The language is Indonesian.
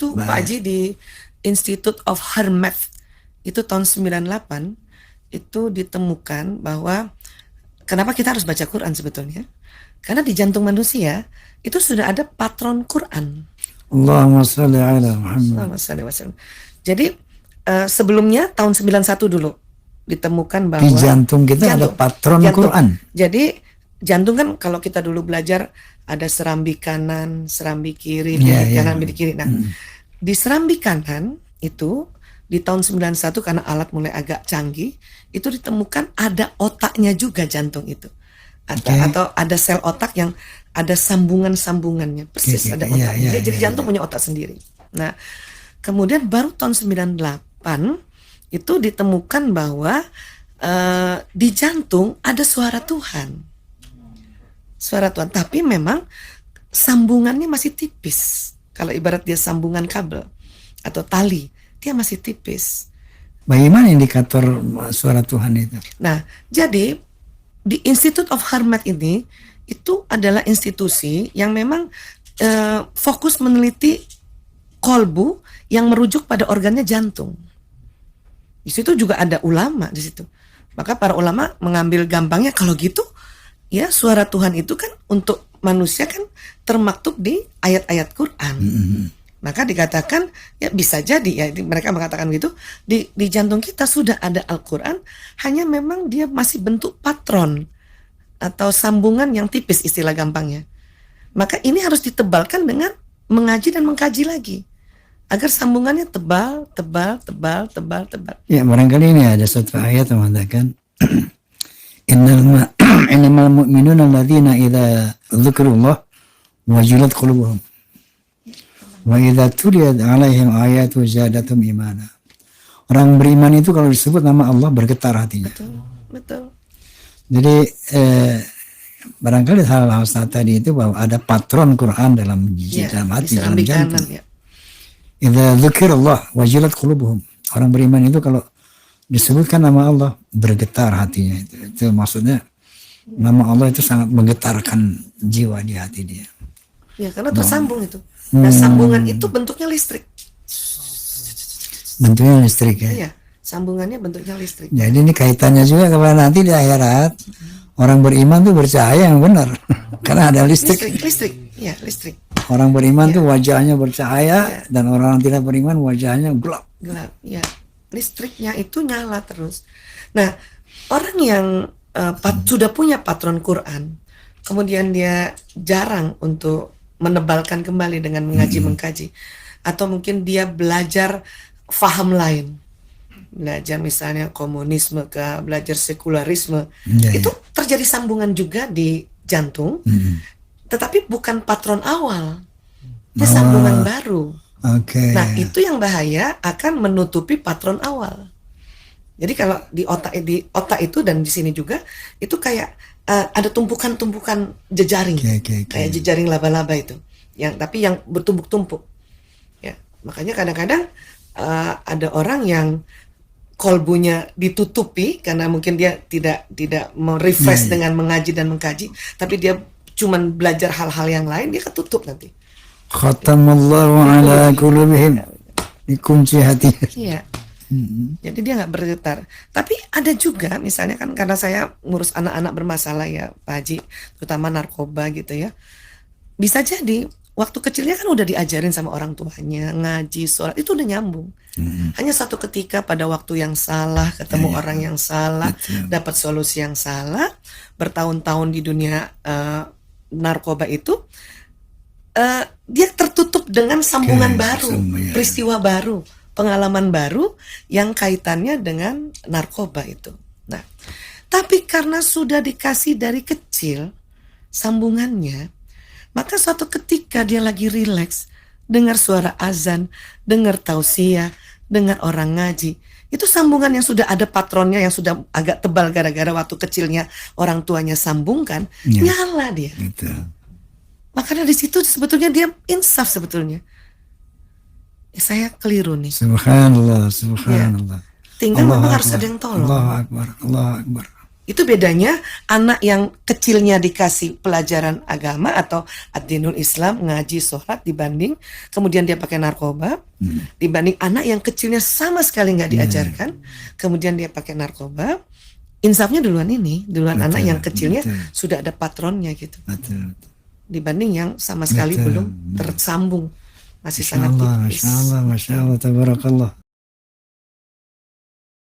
Itu Pak Haji di Institute of Hermet itu tahun 98 itu ditemukan bahwa kenapa kita harus baca Quran sebetulnya? Karena di jantung manusia itu sudah ada patron Quran. Allahumma shalli ala Muhammad. Allahumma shalli wa sallam. Jadi sebelumnya tahun 91 dulu ditemukan bahwa Di jantung kita ada patron Quran. Jadi jantung kan kalau kita dulu belajar ada serambi kanan, serambi kiri, kanan, kiri. Nah, di serambi kanan itu di tahun 91 karena alat mulai agak canggih, itu ditemukan ada otaknya juga jantung itu. Atau ada sel otak yang ada sambungan-sambungannya. Persis ada otaknya. Jadi jantung punya otak sendiri. Nah, kemudian baru tahun 98 itu ditemukan bahwa di jantung ada suara Tuhan. Suara Tuhan, tapi memang sambungannya masih tipis. Kalau ibarat dia sambungan kabel atau tali, dia masih tipis. Bagaimana indikator suara Tuhan itu? Nah, jadi di Institute of Hermet ini itu adalah institusi yang memang fokus meneliti kolbu yang merujuk pada organnya jantung. Di situ juga ada ulama di situ. Maka para ulama mengambil gampangnya kalau gitu, ya suara Tuhan itu kan untuk manusia kan termaktub di ayat-ayat Quran. Maka dikatakan ya bisa jadi ya mereka mengatakan gitu di jantung kita sudah ada Al-Quran, hanya memang dia masih bentuk patron atau sambungan yang tipis istilah gampangnya. Maka ini harus ditebalkan dengan mengaji dan mengkaji lagi agar sambungannya tebal. Ya barangkali ini ada satu ayat yang mengatakan innamal mu'minuna alladzina idza dzikrullah wajilat qulubuhum wa idza tuliyat 'alaihim ayatu zadatuhum imana. Orang beriman itu kalau disebut nama Allah bergetar hatinya. Betul. Jadi barangkali hal-hal tadi itu bahwa ada patron Quran dalam hati, dalam jantung. Idza dzikrullah wajilat qulubuhum. Orang beriman itu kalau disebutkan nama Allah bergetar hatinya. Itu maksudnya nama Allah itu sangat menggetarkan jiwa di hati dia. Ya karena tersambung itu. Nah sambungan itu bentuknya listrik. Bentuknya listrik ya. Iya, sambungannya bentuknya listrik. Jadi ini kaitannya juga kepada nanti di akhirat orang beriman tuh bercahaya yang benar karena ada listrik. Listrik. Ya listrik. Orang beriman tuh wajahnya bercahaya dan orang tidak beriman wajahnya gelap. Gelap. Ya. Listriknya itu nyala terus. Nah, orang yang sudah punya patron Quran, kemudian dia jarang untuk menebalkan kembali dengan mengaji mengkaji, atau mungkin dia belajar faham lain, belajar misalnya komunisme ke belajar sekularisme, itu terjadi sambungan juga di jantung, tetapi bukan patron awal, itu sambungan baru. Nah itu yang bahaya akan menutupi patron awal. Jadi kalau di otak itu dan di sini juga itu kayak ada tumpukan-tumpukan jejaring, kayak jejaring laba-laba itu, tapi yang bertumpuk-tumpuk. Ya makanya kadang-kadang ada orang yang kolbunya ditutupi karena mungkin dia tidak merefresh dengan mengaji dan mengkaji, tapi dia cuman belajar hal-hal yang lain, dia ketutup nanti. Khatamallahu ala qulubihim, dikunci hati. Iya. Jadi dia nggak bergetar. Tapi ada juga misalnya kan karena saya ngurus anak-anak bermasalah ya Pak Haji, terutama narkoba gitu ya. Bisa jadi waktu kecilnya kan udah diajarin sama orang tuanya ngaji, sholat, itu udah nyambung. Hanya satu ketika pada waktu yang salah ketemu orang yang salah, dapat solusi yang salah, bertahun-tahun di dunia narkoba itu. Dia tertutup dengan sambungan baru, peristiwa baru, pengalaman baru yang kaitannya dengan narkoba itu. Nah, tapi karena sudah dikasih dari kecil sambungannya, maka suatu ketika dia lagi rileks, dengar suara azan, dengar tausiah, dengar orang ngaji, itu sambungan yang sudah ada patronnya yang sudah agak tebal gara-gara waktu kecilnya orang tuanya sambungkan, nyala dia. Makanya di situ sebetulnya dia insaf sebetulnya. Saya keliru nih. Subhanallah, subhanallah. Ya. Tinggal memang harus ada yang tolong. Allahu Akbar, Allahu Akbar. Itu bedanya anak yang kecilnya dikasih pelajaran agama atau ad-dinul Islam, ngaji, sholat, dibanding kemudian dia pakai narkoba, dibanding anak yang kecilnya sama sekali nggak diajarkan, kemudian dia pakai narkoba. Insafnya duluan betul, anak yang kecilnya betul, sudah ada patronnya gitu, betul. dibanding yang sama sekali Betul. belum tersambung, masih Masya sangat Allah, tipis. Masya Allah, Masya Allah, Tabarakallah.